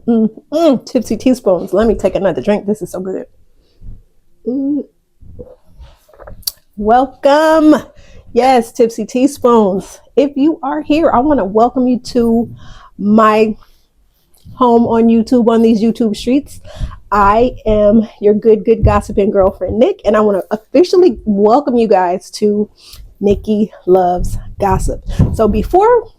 Tipsy Teaspoons. Let me take another drink. This is so good. Welcome. Yes, Tipsy Teaspoons. If you are here, I want to welcome you to my home on YouTube, on these YouTube streets. I am your good gossiping girlfriend, Nick, and I want to officially welcome you guys to Nicci Loves Gossip. So before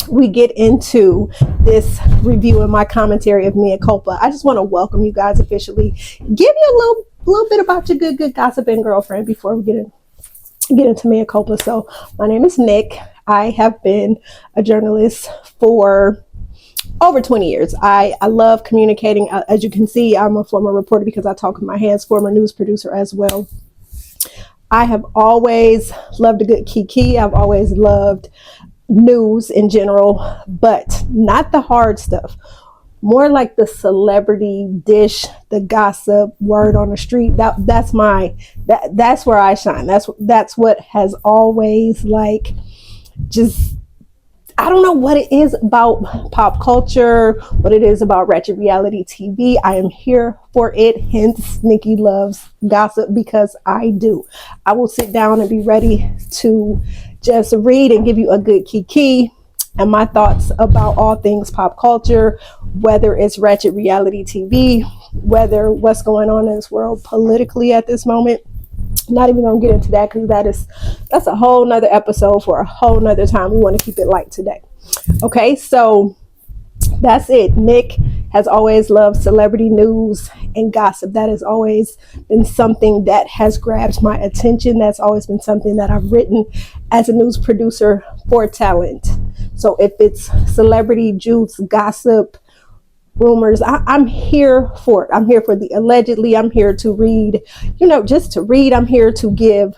we get into this review and my commentary of me and Culpa, I just want to welcome you guys officially. Give you a little bit about your good gossiping girlfriend before we get into me and Culpa. So my name is Nick. I have been a journalist for over 20 years. I love communicating. As you can see, I'm a former reporter because I talk with my hands, former news producer as well. I have always loved a good kiki. I've always loved news in general, but not the hard stuff. More like the celebrity dish, the gossip, word on the street. That's where I shine. That's what has always I don't know what it is about pop culture, what it is about ratchet reality TV. I am here for it. Hence, Nicci Loves Gossip, because I do. I will sit down and be ready to just read and give you a good kiki and my thoughts about all things pop culture, whether it's ratchet reality TV, whether what's going on in this world politically at this moment. Not even gonna get into that because that's a whole nother episode for a whole nother time. We want to keep it light today. Okay, so that's it. Nick has always loved celebrity news and gossip. That has always been something that has grabbed my attention. That's always been something that I've written as a news producer for talent. So if it's celebrity juice, gossip, rumors, I'm here for it. I'm here for the allegedly. I'm here to read, just to read. I'm here to give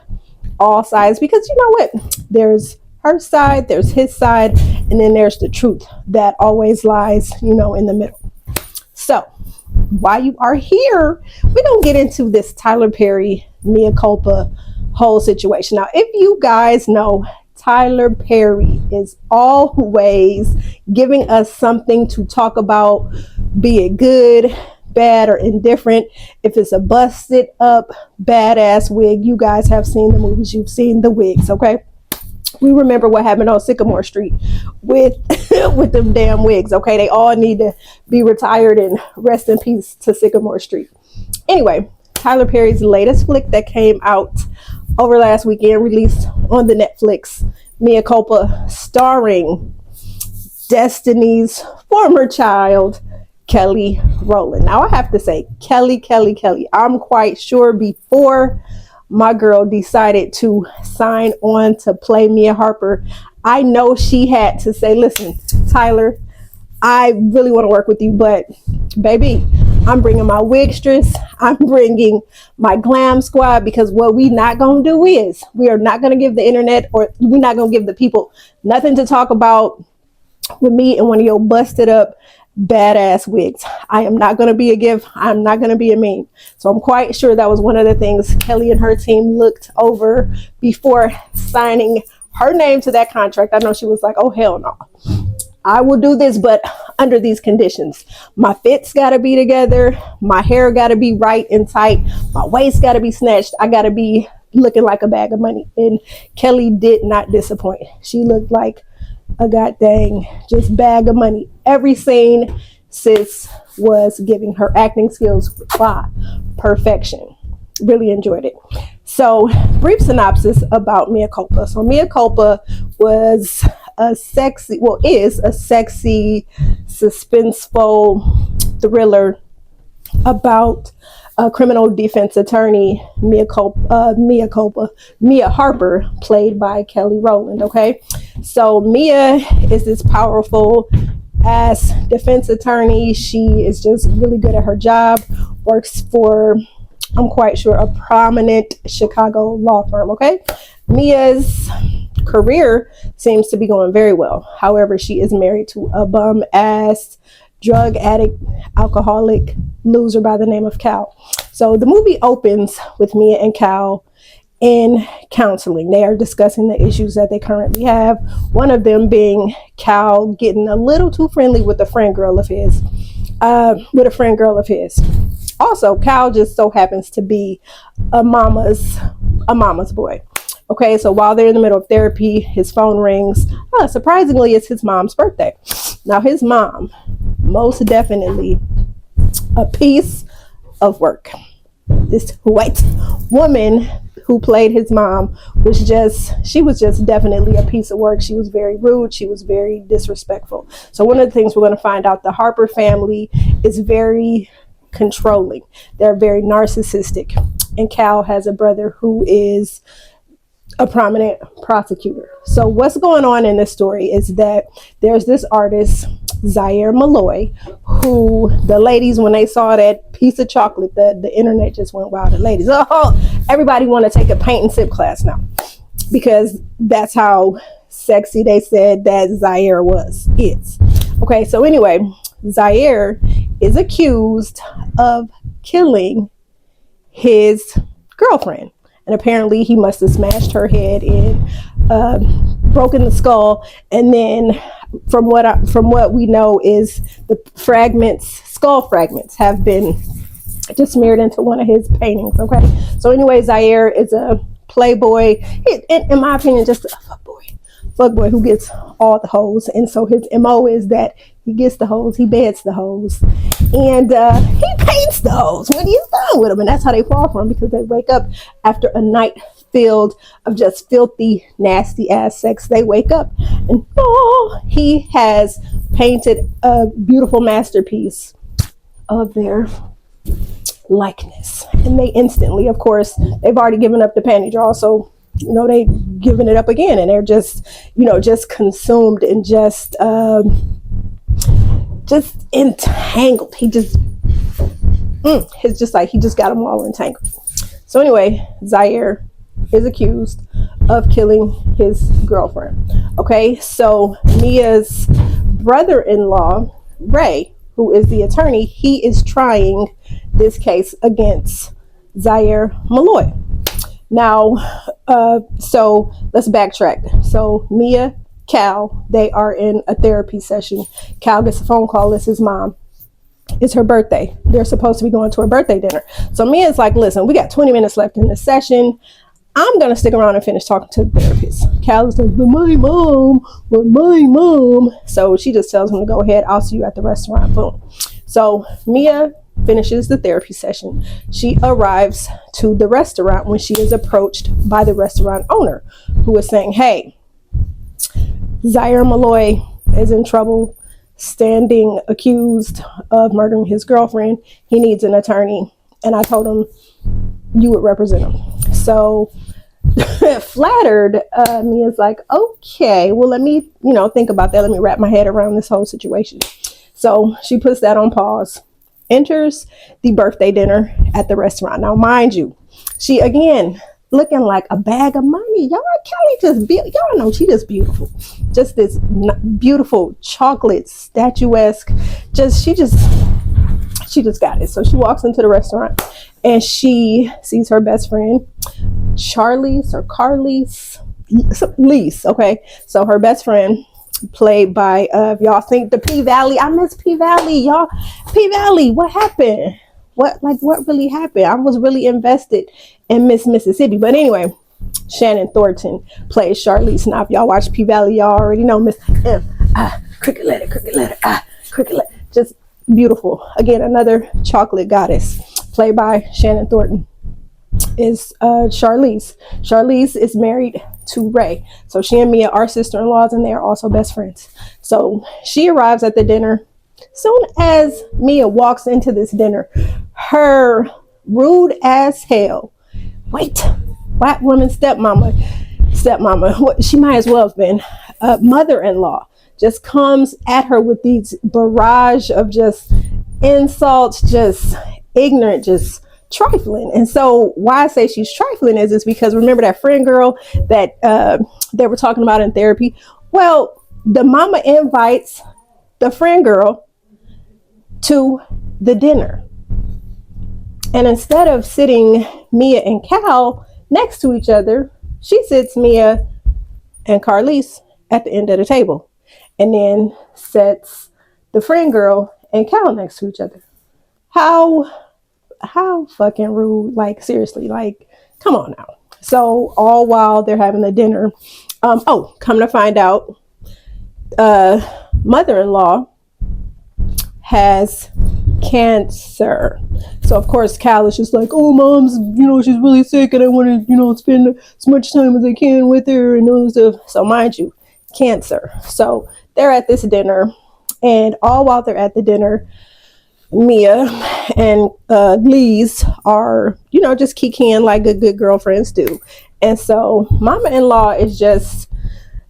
all sides because you know what? There's her side, there's his side, and then there's the truth that always lies, in the middle. So while you are here, we're going to get into this Tyler Perry, Mea Culpa whole situation. Now, if you guys know, Tyler Perry is always giving us something to talk about, be it good, bad, or indifferent. If it's a busted up, badass wig, you guys have seen the movies, you've seen the wigs, okay? We remember what happened on Sycamore Street with with them damn wigs, okay? They all need to be retired and rest in peace to Sycamore Street. Anyway, Tyler Perry's latest flick that came out over last weekend, released on the Netflix, Mea Culpa, starring Destiny's former child, Kelly Rowland. Now I have to say, Kelly. I'm quite sure before my girl decided to sign on to play Mia Harper, I know she had to say, listen, Tyler, I really want to work with you, but baby, I'm bringing my wigstress. I'm bringing my glam squad, because what we not going to do is we are not going to give the internet, or we're not going to give the people nothing to talk about with me and one of your busted up badass wigs. I am not going to be a gift. I'm not going to be a meme. So I'm quite sure that was one of the things Kelly and her team looked over before signing her name to that contract. I know she was like, oh, hell no. I will do this, but under these conditions. My fit's got to be together. My hair got to be right and tight. My waist got to be snatched. I got to be looking like a bag of money. And Kelly did not disappoint. She looked like a goddamn just bag of money. Every scene, sis was giving her acting skills perfection. Really enjoyed it. So, brief synopsis about Mea Culpa. So, Mea Culpa is a sexy, suspenseful thriller about a criminal defense attorney, Mea Harper, played by Kelly Rowland. Okay, so Mia is this powerful ass defense attorney. She is just really good at her job. Works for, I'm quite sure, a prominent Chicago law firm. Okay, Mia's career seems to be going very well. However, she is married to a bum ass drug addict, alcoholic loser by the name of Cal. So the movie opens with Mia and Cal in counseling. They are discussing the issues that they currently have. One of them being Cal getting a little too friendly with a friend girl of his. with a friend girl of his. Also, Cal just so happens to be a mama's boy. Okay, so while they're in the middle of therapy, his phone rings. Surprisingly, it's his mom's birthday. Now, his mom, most definitely a piece of work. This white woman who played his mom was just definitely a piece of work. She was very rude. She was very disrespectful. So one of the things we're going to find out, the Harper family is very controlling. They're very narcissistic. And Cal has a brother who is a prominent prosecutor. So what's going on in this story is that there's this artist, Zaire Malloy, who the ladies, when they saw that piece of chocolate, the internet just went wild. The ladies, oh, everybody want to take a paint and sip class now, because that's how sexy they said that Zaire is. Okay, so anyway, Zaire is accused of killing his girlfriend. And apparently he must have smashed her head in, broken the skull, and then from what we know is the skull fragments have been just smeared into one of his paintings. Okay, so anyway, Zaire is a playboy, in my opinion, just a fuckboy who gets all the hoes. And so his MO is that he gets the hoes, he beds the hoes, and he paints the hoes when he's done with them. And that's how they fall for him, because they wake up after a night filled of just filthy, nasty ass sex. They wake up and he has painted a beautiful masterpiece of their likeness. And they instantly, of course, they've already given up the panty draw, so they giving it up again, and they're just consumed and just entangled. He just got them all entangled. So anyway, Zaire is accused of killing his girlfriend. Okay, so Mia's brother-in-law, Ray, who is the attorney, he is trying this case against Zaire Malloy. Now, so let's backtrack. So Mia, Cal, they are in a therapy session. Cal gets a phone call. It's his mom. It's her birthday. They're supposed to be going to her birthday dinner. So Mia's like, listen, we got 20 minutes left in this session. I'm going to stick around and finish talking to the therapist. Cal is like, but my mom. So she just tells him to go ahead. I'll see you at the restaurant. Boom. So Mia finishes the therapy session. She arrives to the restaurant when she is approached by the restaurant owner, who is saying, hey, Zaire Malloy is in trouble, standing accused of murdering his girlfriend. He needs an attorney, and I told him you would represent him. So flattered, Mia's like, okay, well, let me think about that. Let me wrap my head around this whole situation. So she puts that on pause, enters the birthday dinner at the restaurant. Now, mind you, she again looking like a bag of money. Y'all, Kelly y'all know she just beautiful. Just this beautiful chocolate statuesque. She just got it. So she walks into the restaurant and she sees her best friend, Charlize or Carlize, Lise. Okay, so her best friend, played by y'all think the P Valley. I miss P Valley, y'all. P Valley, what happened? What really happened? I was really invested in Miss Mississippi. But anyway, Shannon Thornton plays Charlize. Now, if y'all watch P Valley, y'all already know Miss cricket letter, cricket letter. Just beautiful. Again, another chocolate goddess, played by Shannon Thornton, is Charlize. Charlize is married to Ray. So she and Mia are sister-in-laws, and they are also best friends. So she arrives at the dinner. Soon as Mia walks into this dinner, her rude as hell, white woman stepmama, what she might as well have been, mother-in-law, just comes at her with these barrage of just insults, just ignorant, just trifling. And so why I say she's trifling is because remember that friend girl that they were talking about in therapy? Well, the mama invites the friend girl to the dinner, and instead of sitting Mia and Cal next to each other, she sits Mia and Carlize at the end of the table, and then sets the friend girl and Cal next to each other. How fucking rude. Like, seriously, like, come on now. So all while they're having the dinner, come to find out, mother-in-law has cancer. So of course Cal is just like, oh, mom's, she's really sick and I want to, spend as much time as I can with her and all this stuff. So mind you, cancer. So they're at this dinner, and all while they're at the dinner, Mia and Lise are, just kikiing like good girlfriends do. And so mama-in-law is just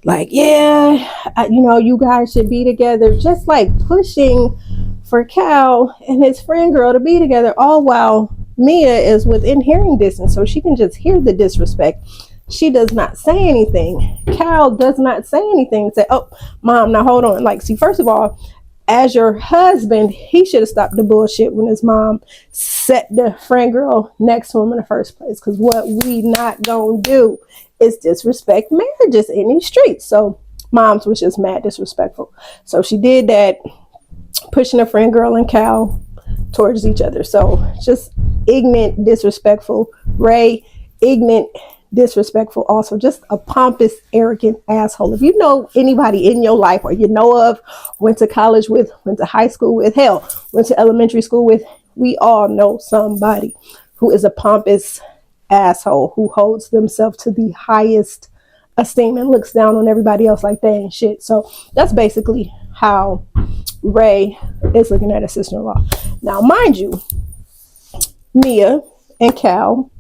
like, yeah, you guys should be together, just like pushing for Cal and his friend girl to be together, all while Mia is within hearing distance, so she can just hear the disrespect. She does not say anything. Cal does not say anything. Say, oh, mom, now hold on. Like, see, first of all, as your husband, he should have stopped the bullshit when his mom set the friend girl next to him in the first place. Because what we not gonna do is disrespect marriages in these streets. So mom's was just mad disrespectful. So she did that, pushing a friend girl and Cal towards each other. So just ignorant, disrespectful. Ray, ignorant, disrespectful. Also just a pompous, arrogant asshole. If you know anybody in your life, or you know of, went to college with, went to high school with, hell, went to elementary school with, we all know somebody who is a pompous asshole, who holds themselves to the highest esteem and looks down on everybody else like they ain't shit. So that's basically how Ray is looking at his sister-in-law. Now, mind you, Mia and Cal,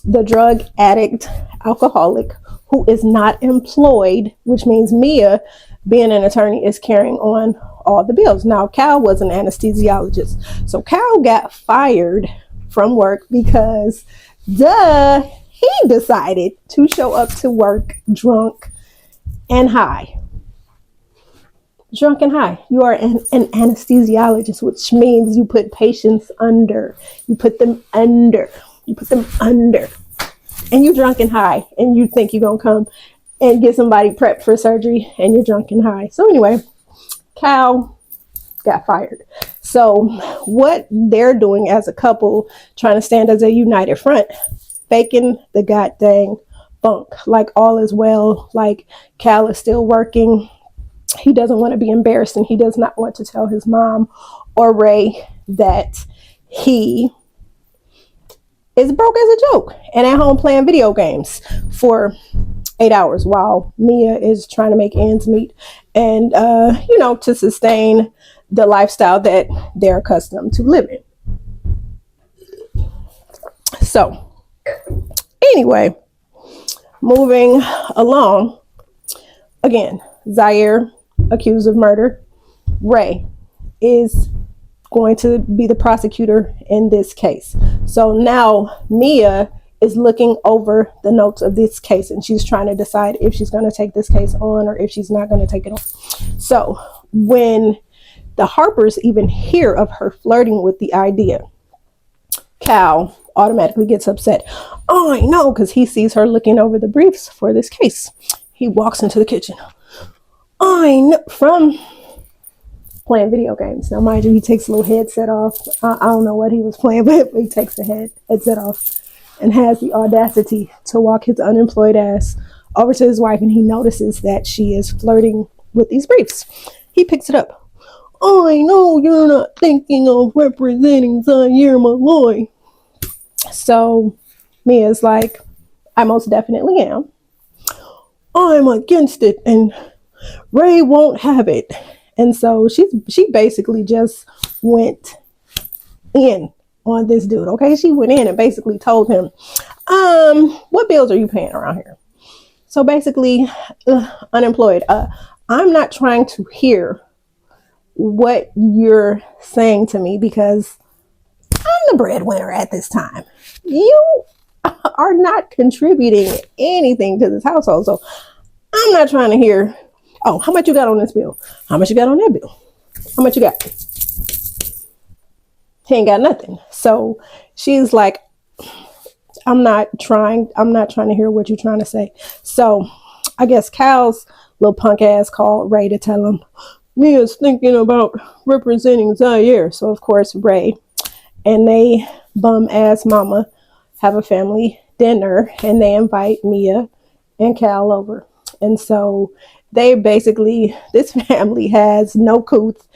the drug addict, alcoholic, who is not employed, which means Mia, being an attorney, is carrying on all the bills. Now, Cal was an anesthesiologist. So Cal got fired from work because, he decided to show up to work drunk and high. Drunk and high. You are an anesthesiologist, which means you put patients under. You put them under. You put them under. And you drunk and high. And you think you're going to come and get somebody prepped for surgery, and you're drunk and high. So anyway, Cal got fired. So what they're doing as a couple, trying to stand as a united front, faking the goddamn funk. Like all is well. Like Cal is still working. He doesn't want to be embarrassed, and he does not want to tell his mom or Ray that he is broke as a joke and at home playing video games for 8 hours while Mia is trying to make ends meet and, to sustain the lifestyle that they're accustomed to living. So, anyway, moving along, again, Zaire accused of murder. Ray is going to be the prosecutor in this case. So now Mia is looking over the notes of this case, and she's trying to decide if she's going to take this case on or if she's not going to take it on. So when the Harpers even hear of her flirting with the idea, Cal automatically gets upset. Oh, I know, because he sees her looking over the briefs for this case. He walks into the kitchen. I know, from playing video games. Now, mind you, he takes a little headset off. I don't know what he was playing, but he takes the headset off and has the audacity to walk his unemployed ass over to his wife, and he notices that she is flirting with these briefs. He picks it up. I know you're not thinking of representing Zaire Malloy. So Mia's like, I most definitely am. I'm against it, and Ray won't have it. And so she basically just went in on this dude. Okay, she went in and basically told him, what bills are you paying around here? So basically, unemployed. I'm not trying to hear what you're saying to me because I'm the breadwinner at this time. You are not contributing anything to this household. So I'm not trying to hear, oh, how much you got on this bill? How much you got on that bill? How much you got? He ain't got nothing. So she's like, I'm not trying to hear what you're trying to say. So I guess Cal's little punk ass called Ray to tell him, Mia's thinking about representing Zaire. So of course Ray and they bum ass mama have a family dinner and they invite Mia and Cal over. And so they basically, this family has no couth.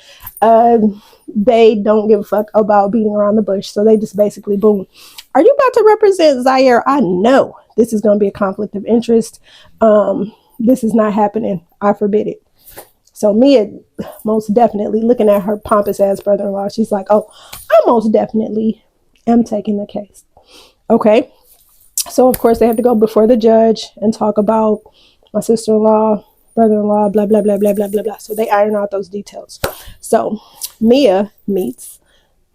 They don't give a fuck about beating around the bush. So they just basically, boom. Are you about to represent Zaire? I know this is going to be a conflict of interest. This is not happening. I forbid it. So Mia, most definitely looking at her pompous ass brother-in-law, she's like, oh, I most definitely am taking the case. Okay. So of course they have to go before the judge and talk about my sister-in-law, brother-in-law, blah, blah, blah, blah, blah, blah, blah. So they iron out those details. So Mia meets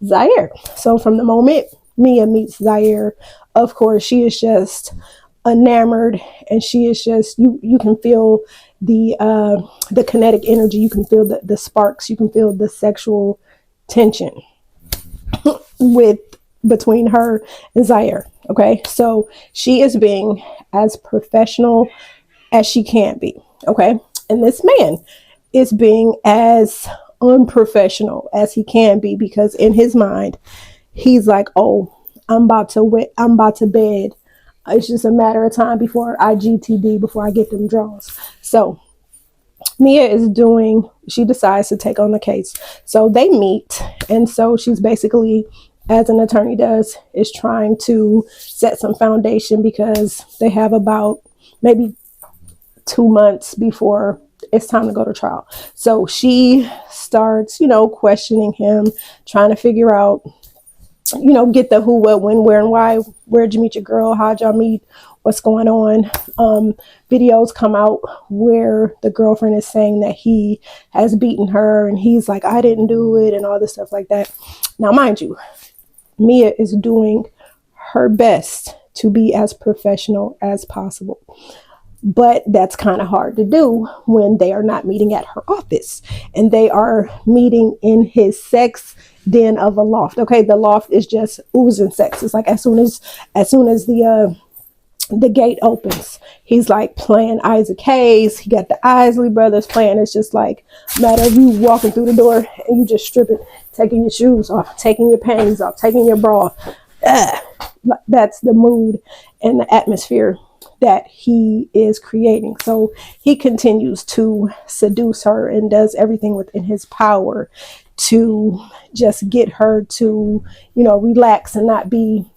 Zaire. So from the moment Mia meets Zaire, of course, she is just enamored, and she is just, you can feel the kinetic energy, you can feel the sparks, you can feel the sexual tension with between her and Zaire. Okay, so she is being as professional as she can be. Okay, and this man is being as unprofessional as he can be, because in his mind he's like, oh, I'm about to bed. It's just a matter of time before I GTD, before I get them draws. So Mia she decides to take on the case. So they meet, and so she's basically, as an attorney does, is trying to set some foundation, because they have about maybe 2 months before it's time to go to trial. So she starts, questioning him, trying to figure out, get the who, what, when, where, and why. Where'd you meet your girl? How'd y'all meet? What's going on? Videos come out where the girlfriend is saying that he has beaten her, and he's like, I didn't do it, and all this stuff like that. Now, mind you, Mia is doing her best to be as professional as possible. But that's kind of hard to do when they are not meeting at her office, and they are meeting in his sex den of a loft. Okay, the loft is just oozing sex. It's like as soon as the gate opens, he's like playing Isaac Hayes. He got the Isley Brothers playing. It's just like a matter of you walking through the door and you just stripping, taking your shoes off, taking your panties off, taking your bra. That's the mood and the atmosphere that he is creating. So he continues to seduce her and does everything within his power to just get her to, relax and not be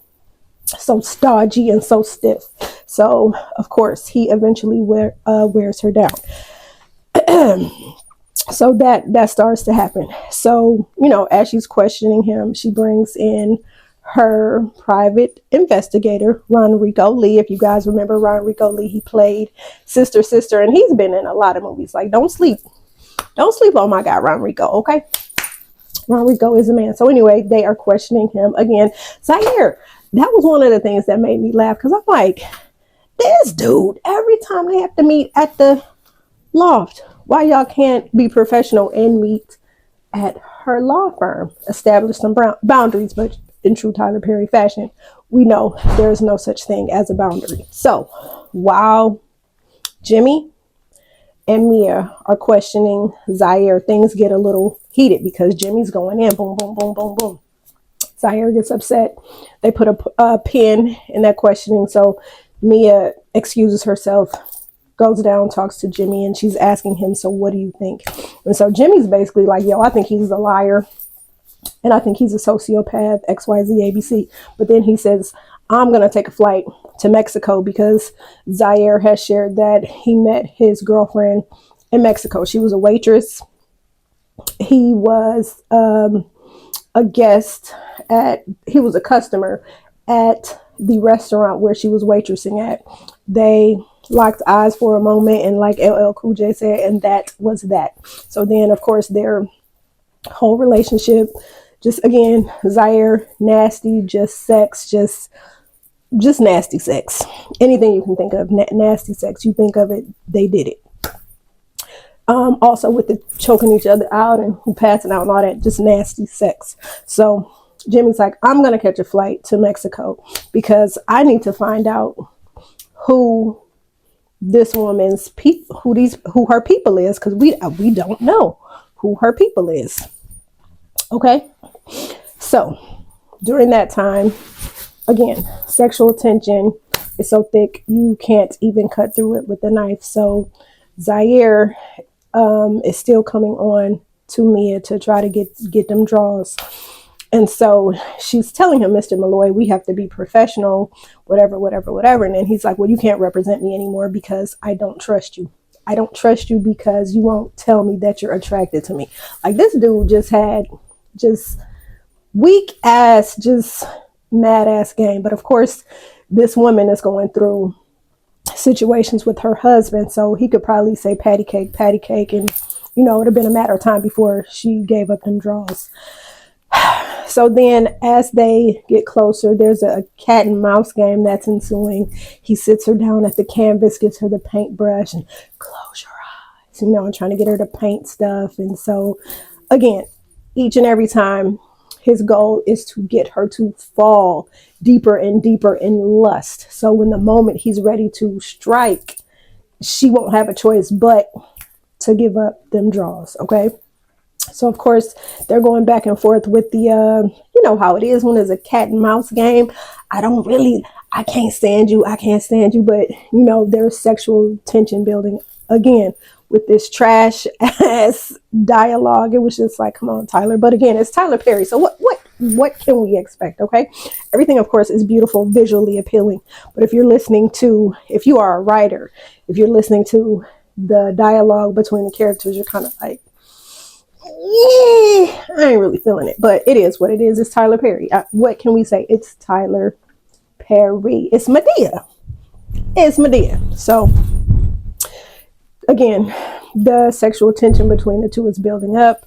so stodgy and so stiff. So of course he eventually wears her down. So that starts to happen. So, as she's questioning him, she brings in her private investigator, Ronrico Lee. If you guys remember Ronrico Lee, he played Sister, and he's been in a lot of movies. Like, don't sleep on my guy Ronrico, okay? Ronrico is a man. So anyway, they are questioning him again. Zaire, that was one of the things that made me laugh, because I'm like, this dude, every time they have to meet at the loft, why y'all can't be professional and meet at her law firm? Establish some boundaries. But in true Tyler Perry fashion, we know there is no such thing as a boundary. So while Jimmy and Mia are questioning Zaire, things get a little heated because Jimmy's going in, boom, boom, boom, boom, boom. Zaire gets upset. They put a pin in that questioning. So Mia excuses herself, goes down, talks to Jimmy, and she's asking him, so what do you think? And so Jimmy's basically like, yo, I think he's a liar, and I think he's a sociopath, XYZ, ABC. But then he says, I'm going to take a flight to Mexico, because Zaire has shared that he met his girlfriend in Mexico. She was a waitress. He was a guest he was a customer at the restaurant where she was waitressing at. They locked eyes for a moment, and like LL Cool J said, and that was that. So then, of course, their whole relationship, just again, Zaire, nasty, just sex, just nasty sex. Anything you can think of, nasty sex, you think of it, they did it. Also with the choking each other out and passing out and all that, just nasty sex. So Jimmy's like, I'm going to catch a flight to Mexico because I need to find out who this woman's who her people is, because we don't know who her people is. Okay, so during that time, again, sexual tension is so thick you can't even cut through it with a knife. So Zaire is still coming on to Mia to try to get them draws. And so she's telling him, Mr. Malloy, we have to be professional, whatever, whatever, whatever. And then he's like, well, you can't represent me anymore because I don't trust you. I don't trust you because you won't tell me that you're attracted to me. Like, this dude just had just weak ass, just mad ass game. But of course, this woman is going through situations with her husband. So he could probably say patty cake. And, you know, it would have been a matter of time before she gave up them draws. So then as they get closer, there's a cat and mouse game that's ensuing. He sits her down at the canvas, gives her the paintbrush and close your eyes, you know, and trying to get her to paint stuff. And so again, each and every time, his goal is to get her to fall deeper and deeper in lust. So when the moment he's ready to strike, she won't have a choice but to give up them draws. Okay. So, of course, they're going back and forth with the, you know how it is when there's a cat and mouse game. I can't stand you. But, you know, there's sexual tension building again with this trash ass dialogue. It was just like, come on, Tyler. But again, it's Tyler Perry. So what can we expect? Okay. Everything, of course, is beautiful, visually appealing. But if you are a writer, if you're listening to the dialogue between the characters, you're kind of like, I ain't really feeling it, but it is what it is. It's Tyler Perry. What can we say? It's Tyler Perry. It's Medea. So again, the sexual tension between the two is building up.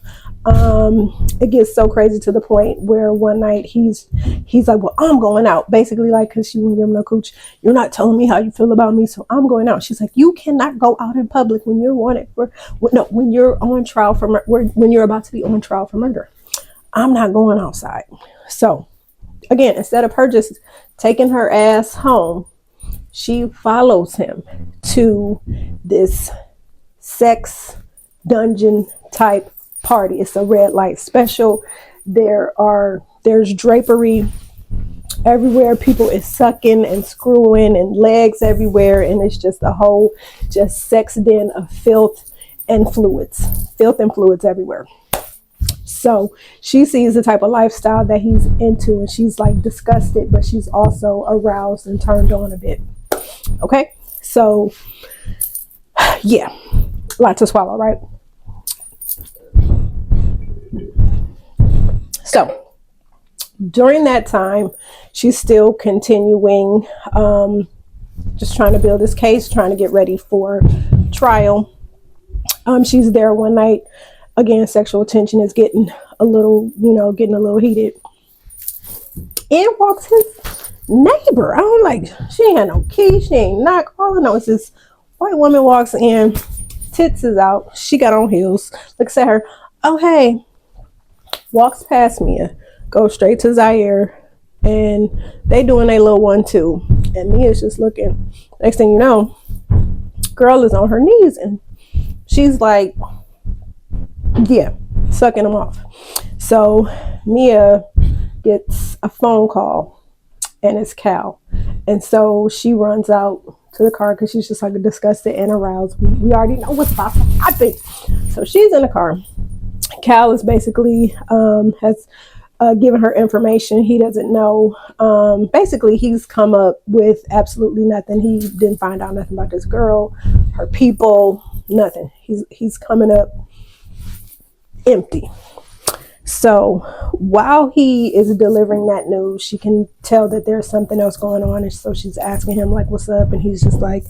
It gets so crazy to the point where one night he's like, well, I'm going out, basically, like, because she wouldn't give him no cooch. You're not telling me how you feel about me, so I'm going out. She's like, you cannot go out in public when you're wanted for when you're on trial for when you're about to be on trial for murder. I'm not going outside. So again, instead of her just taking her ass home, she follows him to this sex dungeon type party. It's a red light special. There's drapery everywhere. People is sucking and screwing and legs everywhere, and it's just a whole just sex den of filth and fluids everywhere. So she sees the type of lifestyle that he's into, and she's like disgusted, but she's also aroused and turned on a bit. Okay, so yeah, a lot to swallow, right? So during that time, she's still continuing, just trying to build this case, trying to get ready for trial. She's there one night. Again, sexual tension is getting a little heated. In walks his neighbor. I'm like, she ain't had no key. She ain't knock. All I know is this white woman walks in, tits is out. She got on heels. Looks at her. Oh, hey. Walks past Mia, goes straight to Zaire, and they doing a little 1-2. And Mia's just looking. Next thing you know, girl is on her knees, and she's like, yeah, sucking him off. So Mia gets a phone call, and it's Cal. And so she runs out to the car because she's just like disgusted and aroused. We already know what's about to happen. So she's in the car. Cal is basically has given her information he doesn't know. Basically, he's come up with absolutely nothing. He didn't find out nothing about this girl, her people, nothing. He's coming up empty. So while he is delivering that news, she can tell that there's something else going on. And so she's asking him, like, what's up? And he's just like,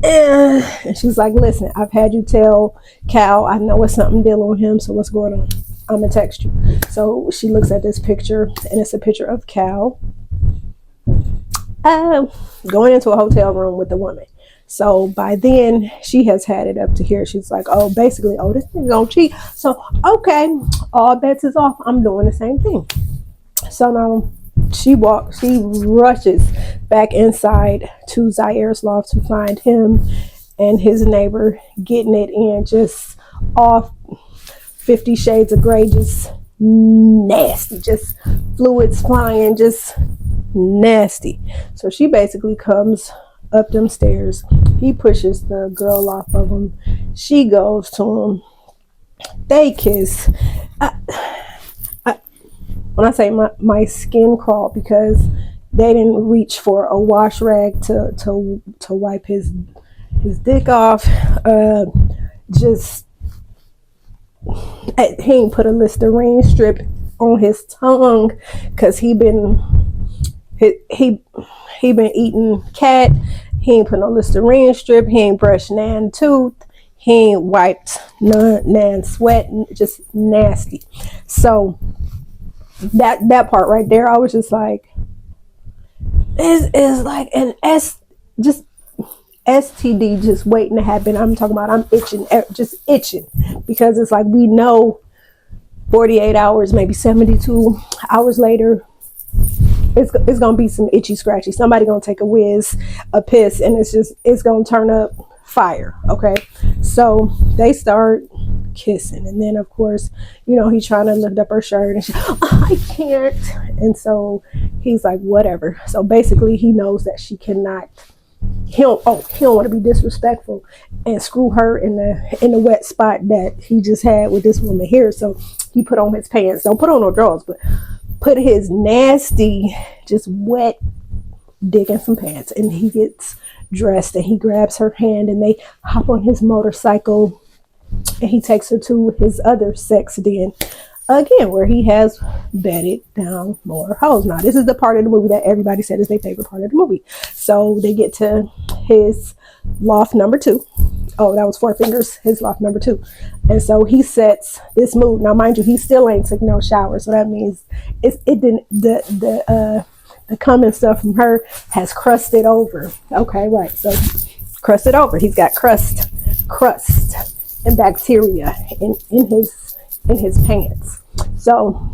eh. And she's like, listen, I've had you tell Cal, I know it's something dealing with him. So what's going on? I'm going to text you. So she looks at this picture, and it's a picture of Cal going into a hotel room with a woman. So by then, she has had it up to here. She's like, this nigga gonna cheat. So, okay, all bets is off. I'm doing the same thing. So now she rushes back inside to Zaire's loft to find him and his neighbor getting it in just off 50 Shades of Grey, just nasty, just fluids flying, just nasty. So she basically comes up them stairs. He pushes the girl off of him. She goes to him. They kiss. When I say my skin crawled, because they didn't reach for a wash rag to wipe his dick off. Just he ain't put a Listerine strip on his tongue, because he been eating cat. He ain't put no Listerine strip. He ain't brushed nan tooth. He ain't wiped nan sweat. Just nasty. So that part right there, I was just like, is like an STD just waiting to happen. I'm talking about, I'm itching, just itching, because it's like, we know 48 hours, maybe 72 hours later, it's gonna be some itchy scratchy. Somebody gonna take a piss, and it's gonna turn up fire. Okay, so they start kissing, and then of course, he's trying to lift up her shirt, and I can't, and so he's like, whatever. So basically, he knows that she cannot. He don't want to be disrespectful and screw her in the wet spot that he just had with this woman here. So he put on his pants. Don't put on no drawers, but put his nasty, just wet dick in some pants, and he gets dressed, and he grabs her hand, and they hop on his motorcycle, and he takes her to his other sex den, again, where he has bedded down more hoes. Now, this is the part of the movie that everybody said is their favorite part of the movie. So they get to his loft number 2. Oh, that was 4 fingers, his loft number 2. And so he sets this mood. Now, mind you, he still ain't took no shower, so that means the cum and stuff from her has crusted over. Okay, right. So crusted over. He's got crust and bacteria in his pants. So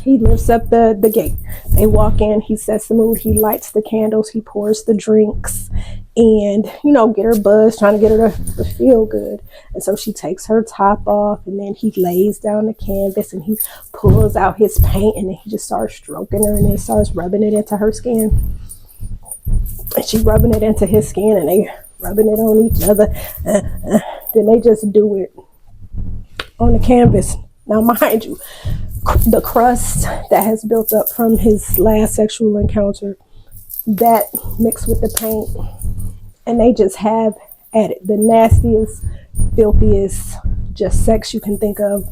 he lifts up the gate. They walk in. He sets the mood. He lights the candles. He pours the drinks, and get her buzzed, trying to get her to feel good. And so she takes her top off, and then he lays down the canvas, and he pulls out his paint, and then he just starts stroking her, and then starts rubbing it into her skin. And she rubbing it into his skin, and they rubbing it on each other. Then they just do it on the canvas. Now, mind you, the crust that has built up from his last sexual encounter, that mixed with the paint, and they just have at it the nastiest, filthiest, just sex you can think of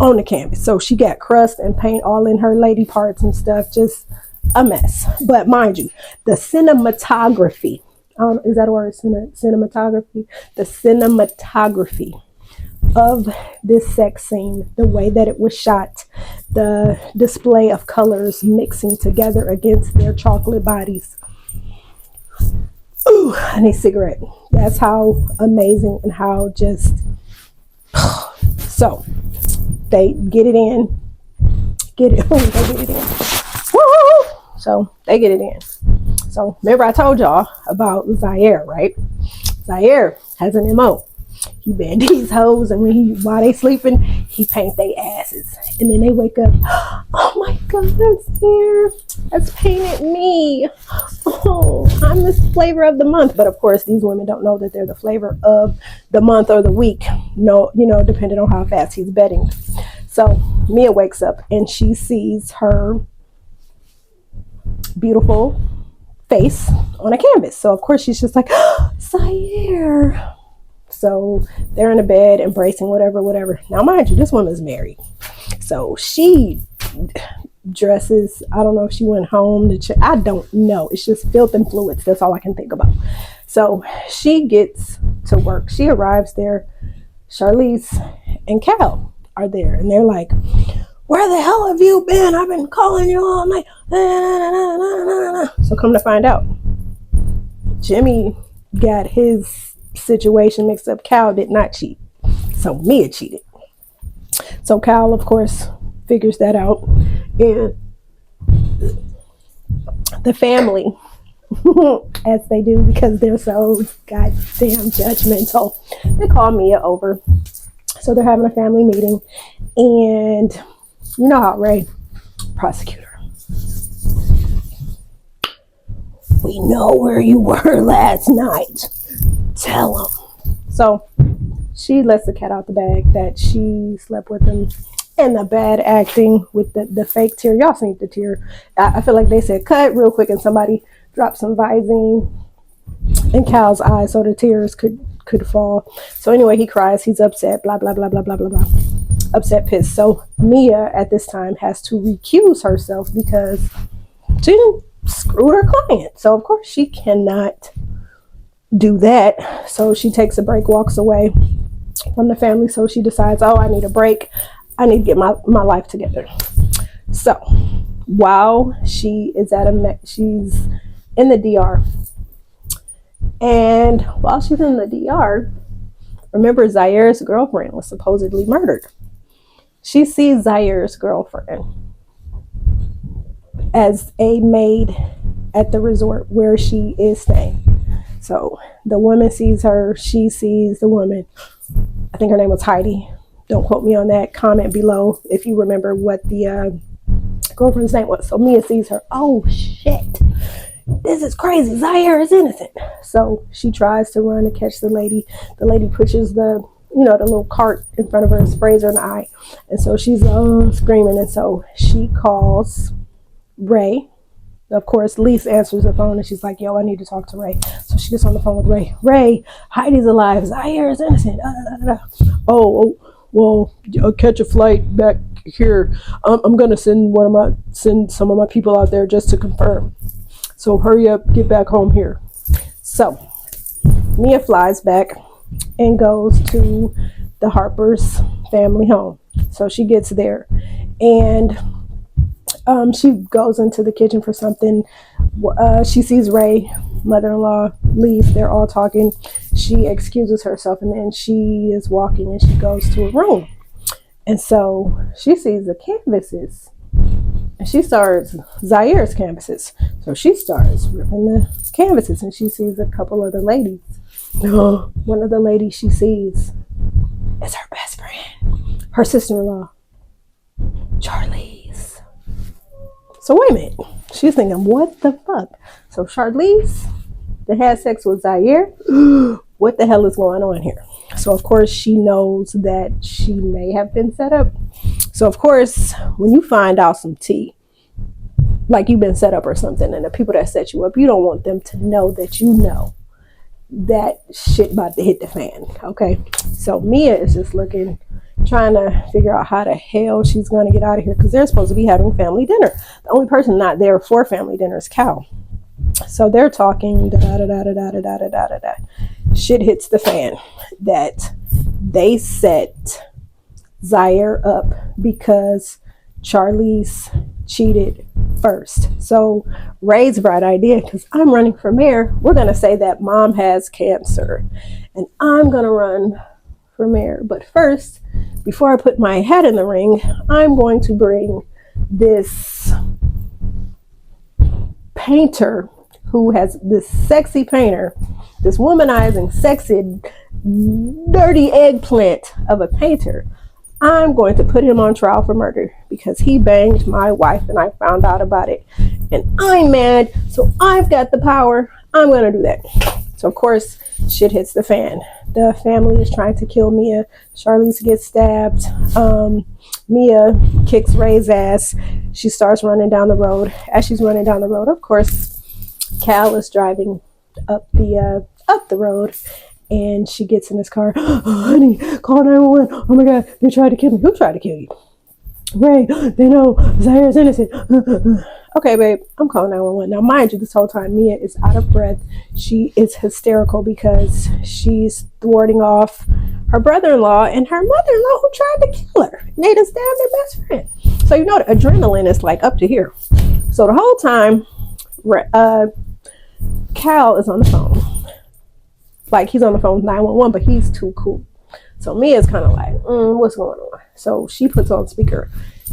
on the canvas. So she got crust and paint all in her lady parts and stuff, just a mess. But mind you, the cinematography, is that a word? Cinematography? The cinematography of this sex scene, the way that it was shot, the display of colors mixing together against their chocolate bodies. Ooh, I need a cigarette. That's how amazing, and how just so they get it in. They get it in. Woo! So they get it in. So remember I told y'all about Zaire, right? Zaire has an MO. He bend these hoes, and while they sleeping, he paint their asses, and then they wake up. Oh my God, that's here. That's painted me. Oh, I'm the flavor of the month. But of course, these women don't know that they're the flavor of the month or the week. No, depending on how fast he's betting. So Mia wakes up, and she sees her beautiful face on a canvas. So of course she's just like, oh, Zaire. So they're in the bed, embracing, whatever. Now, mind you, this woman's married. So she dresses, I don't know if she went home I don't know. It's just filth and fluids. That's all I can think about. So she gets to work. She arrives there. Charlize and Cal are there, and they're like, where the hell have you been? I've been calling you all night. So come to find out, Jimmy got his situation mixed up. Cal did not cheat, so Mia cheated. So Cal, of course, figures that out, and the family, as they do, because they're so goddamn judgmental, they call Mia over So they're having a family meeting, and you know how Ray, prosecutor, we know where you were last night. Tell him. So she lets the cat out the bag that she slept with him, and the bad acting with the fake tear. Y'all seen the tear. I feel like they said cut real quick, and somebody dropped some Visine in Cal's eyes so the tears could fall. So anyway, he cries. He's upset. Blah blah blah blah blah blah blah. Upset, pissed. So Mia at this time has to recuse herself because she screwed her client. So of course she cannot do that. So she takes a break, walks away from the family. So she decides, oh, I need a break. I need to get my life together. So while she is she's in the DR, and while she's in the DR, remember Zaire's girlfriend was supposedly murdered. She sees Zaire's girlfriend as a maid at the resort where she is staying. So the woman sees her, she sees the woman. I think her name was Hedeyyy. Don't quote me on that. Comment below if you remember what the girlfriend's name was. So Mia sees her. Oh shit, this is crazy. Zaire is innocent. So she tries to run to catch the lady. The lady pushes the little cart in front of her and sprays her in the eye. And so she's screaming. And so she calls Ray. Of course, Lisa answers the phone and she's like, yo, I need to talk to Ray. So she gets on the phone with Ray. Ray, Heidi's alive. Zaire is innocent. Oh, well, I'll catch a flight back here. I'm going to send some of my people out there just to confirm. So hurry up, get back home here. So Mia flies back and goes to the Harper's family home. So she gets there and she goes into the kitchen for something. She sees Ray, mother-in-law, leaves. They're all talking. She excuses herself and then she is walking and she goes to a room. And so she sees the canvases and she starts Zaire's canvases. So she starts ripping the canvases and she sees a couple of the ladies. One of the ladies she sees is her best friend, her sister-in-law, Charlize. So wait a minute. She's thinking, what the fuck? So Charlize that had sex with Zaire, what the hell is going on here? So of course she knows that she may have been set up. So of course, when you find out some tea, like you've been set up or something, and the people that set you up, you don't want them to know that you know that shit about to hit the fan. Okay. So Mia is just looking, trying to figure out how the hell she's going to get out of here because they're supposed to be having family dinner. The only person not there for family dinner is Cal. So they're talking, shit hits the fan that they set Zaire up because Charlize cheated first. So Ray's bright idea, because I'm running for mayor, we're going to say that mom has cancer and I'm going to run for mayor. But first, before I put my hat in the ring, I'm going to bring this painter who has this sexy painter, this womanizing, sexy, dirty eggplant of a painter. I'm going to put him on trial for murder because he banged my wife and I found out about it. And I'm mad, so I've got the power. I'm going to do that. So, of course, shit hits the fan. The family is trying to kill Mia. Charlize gets stabbed. Mia kicks Ray's ass. She starts running down the road. As she's running down the road, of course, Cal is driving up the road. And she gets in his car. Oh, honey, call 911. Oh my God, they tried to kill me. Who tried to kill you? Ray, they know Zaire's innocent. Okay, babe, I'm calling 911. Now, mind you, this whole time, Mia is out of breath. She is hysterical because she's thwarting off her brother-in-law and her mother-in-law who tried to kill her. And they just stabbed their best friend. So, you know, the adrenaline is like up to here. So the whole time, Cal is on the phone. Like, he's on the phone with 911, but he's too cool. So Mia's kind of like, what's going on? So she puts on speaker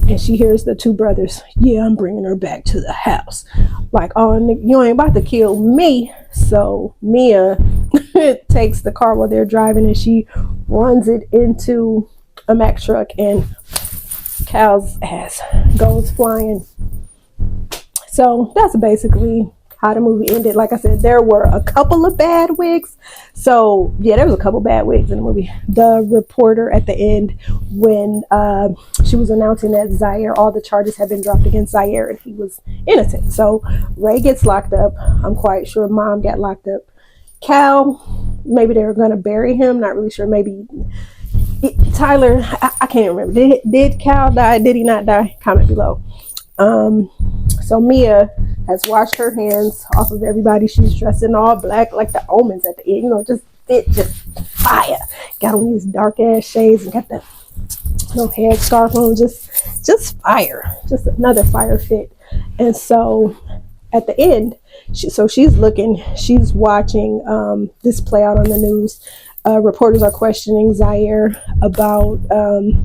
and she hears the two brothers. Yeah, I'm bringing her back to the house. Like, oh, you ain't about to kill me. So Mia takes the car while they're driving and she runs it into a Mack truck and Cal's ass goes flying. So that's basically how the movie ended. Like I said, there were a couple of bad wigs. So yeah, there was a couple bad wigs in the movie. The reporter at the end, when she was announcing that Zaire, all the charges had been dropped against Zaire and he was innocent. So Ray gets locked up. I'm quite sure Mom got locked up. Cal, maybe they were going to bury him. Not really sure. Maybe Tyler, I can't remember. Did Cal die? Did he not die? Comment below. So Mia has washed her hands off of everybody. She's dressed in all black, like the omens at the end. You know, just fire. Got on these dark ass shades and got the little head scarf on. Just fire. Just another fire fit. And so at the end, she's watching this play out on the news. Reporters are questioning Zaire about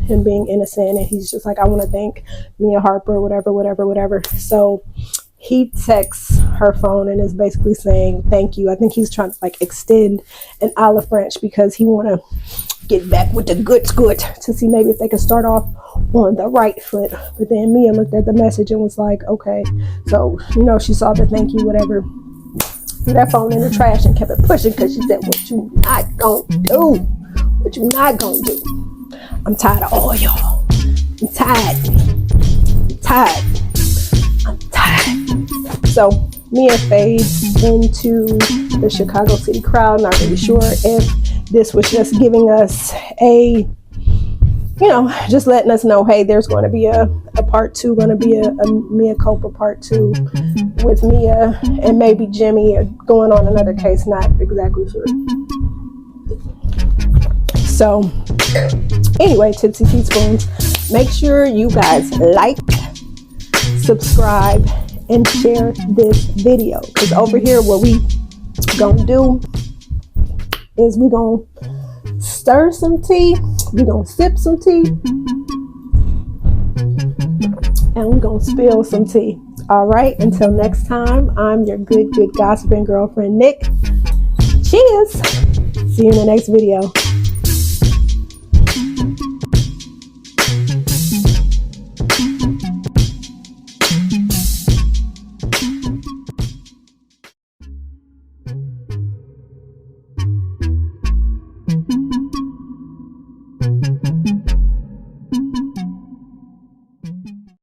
him being innocent, and he's just like, I want to thank Mia Harper, whatever. So he texts her phone and is basically saying thank you. I think he's trying to like extend an olive branch because he want to get back with the good to see maybe if they can start off on the right foot. But then Mia looked at the message and was like, okay. So, you know, she saw the thank you, whatever. Threw that phone in the trash and kept it pushing because she said, what you not gonna do? What you not gonna do? I'm tired of all y'all. I'm tired. So Mia fades into the Chicago City crowd. Not really sure if this was just giving us a, you know, just letting us know, hey, there's going to be a part 2, going to be a Mia Culpa part 2 with Mia and maybe Jimmy going on another case. Not exactly sure. So anyway, Tipsy Teaspoons, make sure you guys like, subscribe, and share this video, because over here what we gonna do is we gonna stir some tea, we gonna sip some tea, and we gonna spill some tea. All right, until next time, I'm your good gossiping girlfriend Nick. Cheers. See you in the next video.